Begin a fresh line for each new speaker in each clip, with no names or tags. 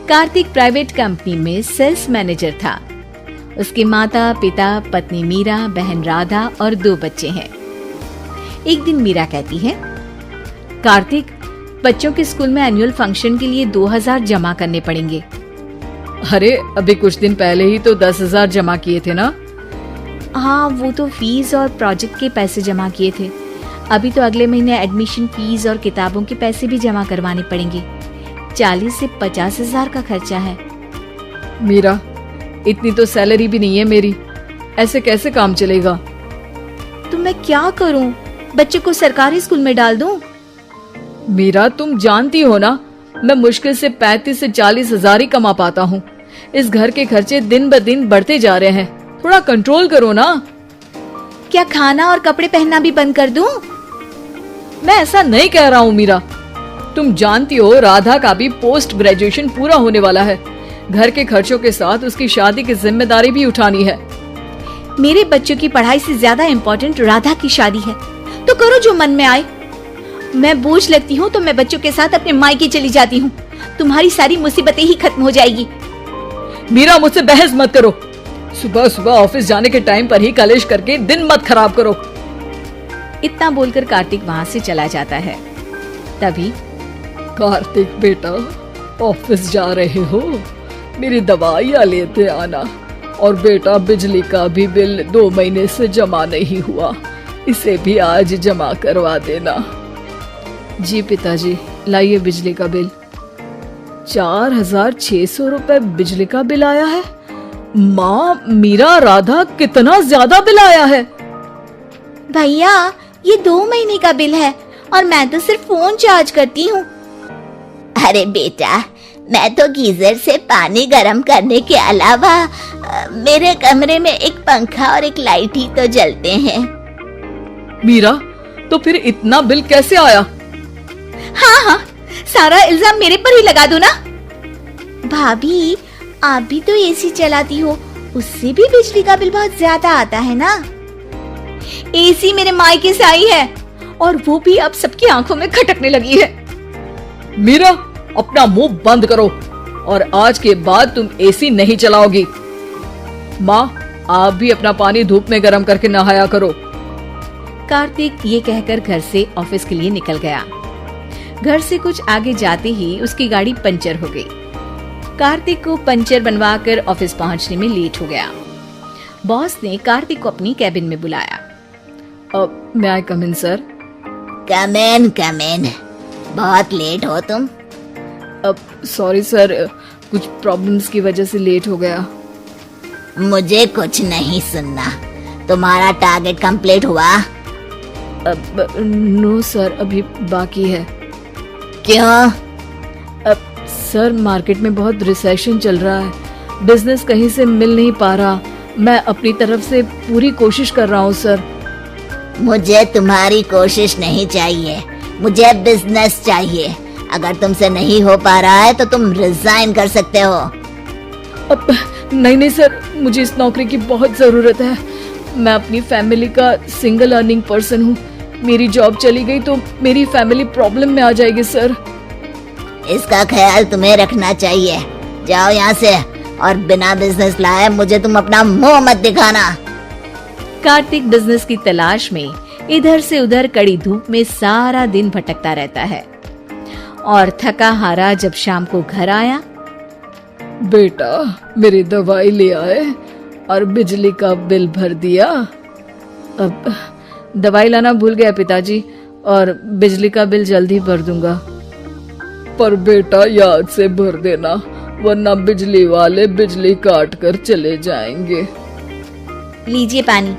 Kartik private company में sales manager था। उसके माता पिता, पत्नी मीरा, बहन राधा और 2 बच्चे हैं। एक दिन मीरा कहती है, कार्तिक, बच्चों के स्कूल में एनुअल फंक्शन के लिए 2000 जमा करने पड़ेंगे।
अरे अभी कुछ दिन पहले ही तो 10,000 जमा किए थे ना।
हाँ, वो तो फीस और प्रोजेक्ट के पैसे जमा किए थे। अभी तो अगले महीने एडमिशन फीस और किताबों के पैसे भी जमा करवाने पड़ेंगे। 40 से 50,000 का खर्चा है।
मीरा, इतनी तो सैलरी भी नहीं है मेरी, ऐसे कैसे काम चलेगा?
तो मैं क्या करूं? बच्चे को सरकारी स्कूल में डाल दूं?
मीरा, तुम जानती हो ना, मैं मुश्किल से 35 से 40,000 ही कमा पाता हूँ। इस घर के खर्चे दिन ब दिन बढ़ते जा रहे हैं, थोड़ा कंट्रोल करो ना।
क्या खाना और कपड़े पहनना भी बंद कर दूं?
मैं ऐसा नहीं कह रहा हूँ मीरा। तुम जानती हो राधा का भी पोस्ट ग्रेजुएशन पूरा होने वाला है। घर के खर्चों के साथ उसकी शादी की जिम्मेदारी भी उठानी है।
मेरे बच्चों की पढ़ाई से ज्यादा इम्पोर्टेंट राधा की शादी है, तो करो जो मन में आए। मैं बोझ लगती हूँ तो मैं बच्चों के साथ अपने मायके चली जाती हूँ। तुम्हारी सारी मुसीबतें ही खत्म हो जाएगी।
मीरा, मुझसे बहस मत करो। सुबह सुबह ऑफिस जाने के टाइम पर ही कलेश करके दिन मत खराब करो।
इतना बोलकर कार्तिक वहाँ से चला जाता है। तभी,
कार्तिक बेटा, ऑफिस जा रहे हो? मेरी दवाइयाँ लेते आना। और बेटा, बिजली का भी बिल 2 महीने से जमा नहीं हुआ, इसे भी आज जमा करवा देना। जी पिताजी, लाइए बिजली का बिल। 4,600 रुपए बिजली का बिल आया है। माँ, मीरा, राधा, कितना ज्यादा बिल आया है।
भैया, ये 2 महीने का बिल है और मैं तो सिर्फ फोन चार्ज करती हूँ।
अरे बेटा, मैं तो गीजर से पानी गर्म करने के अलावा मेरे कमरे में एक पंखा और एक लाइट ही तो जलते हैं।
मीरा, तो फिर इतना बिल कैसे आया?
हाँ, सारा इल्जाम मेरे पर ही लगा दो ना। भाभी, आप भी तो एसी चलाती हो, उससे भी बिजली का बिल बहुत ज्यादा आता है ना। एसी मेरे मायके से आई है और वो भी अब सबकी आंखों में खटकने लगी है।
मीरा, अपना मुंह बंद करो और आज के बाद तुम एसी नहीं चलाओगी। माँ, आप भी अपना पानी धूप में गर्म करके नहाया करो।
कार्तिक ये कहकर घर से ऑफिस के लिए निकल गया। घर से कुछ आगे जाते ही उसकी गाड़ी पंचर हो गई। कार्तिक को पंचर बनवाकर ऑफिस पहुंचने में लेट हो गया। बॉस ने कार्तिक को अपनी कैबिन में बुलाया।
may I come in, sir?
Come in. बहुत लेट हो तुम।
सॉरी सर, कुछ प्रॉब्लम्स की वजह से लेट हो गया।
मुझे कुछ नहीं सुनना। तुम्हारा टारगेट कंप्लीट हुआ?
नो सर, अभी बाकी है।
क्यों?
सर, मार्केट में बहुत रिसेशन चल रहा है, बिजनेस कहीं से मिल नहीं पा रहा। मैं अपनी तरफ से पूरी कोशिश कर रहा हूँ सर।
मुझे तुम्हारी कोशिश नहीं चाहिए, मुझे बिजनेस चाहिए। अगर तुमसे नहीं हो पा रहा है तो तुम रिजाइन कर सकते हो।
नहीं सर, मुझे इस नौकरी की बहुत जरूरत है। मैं अपनी फैमिली का सिंगल अर्निंग पर्सन हूँ। मेरी जॉब चली गई तो मेरी फैमिली प्रॉब्लम में आ जाएगी सर।
इसका ख्याल तुम्हें रखना चाहिए। जाओ यहाँ से और बिना बिजनेस लाए मुझे तुम अपना मुंह मत दिखाना।
कार्तिक बिजनेस की तलाश में इधर से उधर कड़ी धूप में सारा दिन भटकता रहता है और थका हारा जब शाम को घर आया,
बेटा, मेरी दवाई ले आए और बिजली का बिल भर दिया। अब दवाई लाना भूल गया पिताजी, और बिजली का बिल जल्दी भर दूंगा। पर बेटा, याद से भर देना, वरना बिजली वाले बिजली काट कर चले जाएंगे।
लीजिए पानी।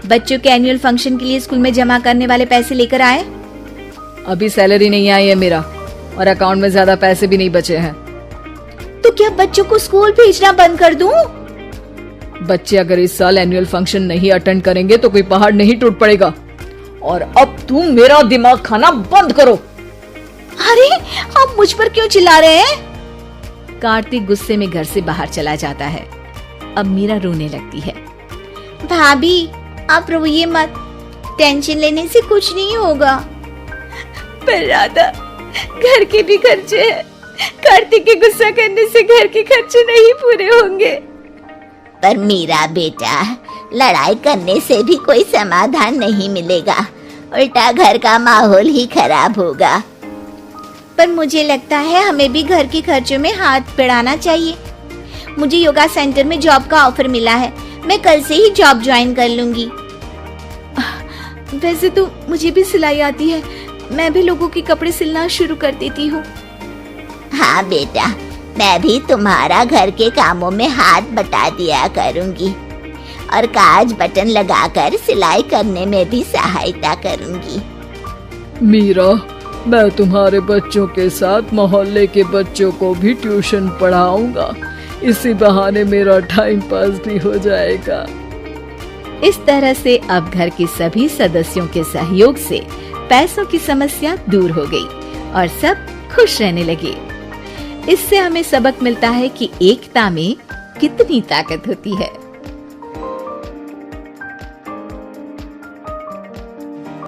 बच्चों के एनुअल फंक्शन के लिए स्कूल में जमा करने वाले पैसे लेकर आए?
अभी सैलरी नहीं आई है मेरा, और अकाउंट में ज्यादा पैसे भी नहीं बचे हैं।
तो क्या बच्चों को स्कूल भेजना बंद कर दूं?
बच्चे अगर इस साल एनुअल फंक्शन नहीं अटेंड करेंगे तो कोई पहाड़ नहीं टूट पड़ेगा। और अब तुम मेरा दिमाग खाना बंद करो।
अरे, आप मुझ पर क्यों चिल्ला रहे हैं? कार्तिक गुस्से में घर से बाहर चला जाता है। अब मीरा रोने लगती है। भाभी, आप रोइए मत, टेंशन लेने से कुछ नहीं होगा। पर राधा, घर के भी खर्चे हैं, कार्तिक के गुस्सा करने से घर के खर्चे नहीं पूरे होंगे।
पर मीरा बेटा, लड़ाई करने से भी कोई समाधान नहीं मिलेगा, उल्टा घर का माहौल ही खराब होगा।
पर मुझे लगता है हमें भी घर के खर्चों में हाथ बढ़ाना चाहिए। मुझे योगा सेंटर में जॉब का ऑफर मिला है, मैं कल से ही जॉब ज्वाइन कर लूंगी। वैसे तो मुझे भी सिलाई आती है, मैं भी लोगों के कपड़े सिलना शुरू कर देती हूँ।
हाँ बेटा, मैं भी तुम्हारा घर के कामों में हाथ बटा दिया करूंगी और काज बटन लगाकर सिलाई करने में भी सहायता करूंगी।
मीरा, मैं तुम्हारे बच्चों के साथ मोहल्ले के बच्चों को भी ट्यूशन पढ़ाऊंगा। इसी बहाने मेरा टाइम पास भी हो जाएगा।
इस तरह से अब घर के सभी सदस्यों के सहयोग से पैसों की समस्या दूर हो गई और सब खुश रहने लगे। इससे हमें सबक मिलता है कि एकता में कितनी ताकत होती है।